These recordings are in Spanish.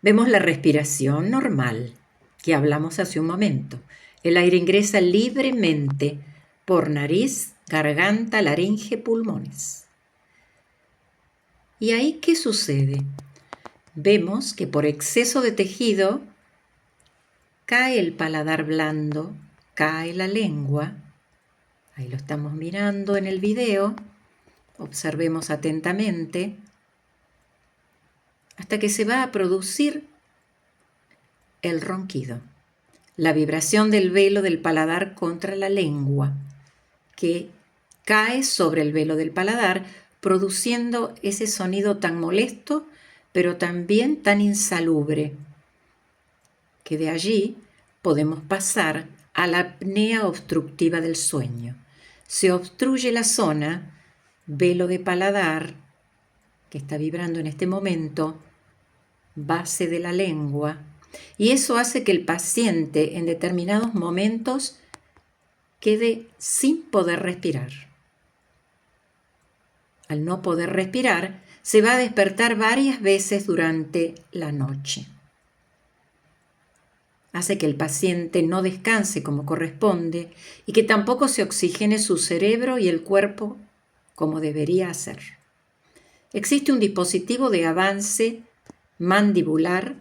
Vemos la respiración normal, que hablamos hace un momento. El aire ingresa libremente por nariz, garganta, laringe, pulmones. ¿Y ahí qué sucede? Vemos que por exceso de tejido cae el paladar blando, cae la lengua. Ahí lo estamos mirando en el video. Observemos atentamente hasta que se va a producir el ronquido, la vibración del velo del paladar contra la lengua, que cae sobre el velo del paladar, produciendo ese sonido tan molesto, pero también tan insalubre, que de allí podemos pasar a la apnea obstructiva del sueño. Se obstruye la zona, velo de paladar, que está vibrando en este momento, base de la lengua, y eso hace que el paciente en determinados momentos quede sin poder respirar. Al no poder respirar, se va a despertar varias veces durante la noche. Hace que el paciente no descanse como corresponde y que tampoco se oxigene su cerebro y el cuerpo como debería hacer. Existe un dispositivo de avance mandibular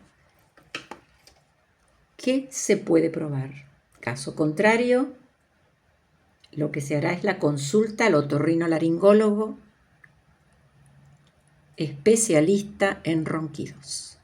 que se puede probar. Caso contrario, lo que se hará es la consulta al otorrinolaringólogo especialista en ronquidos.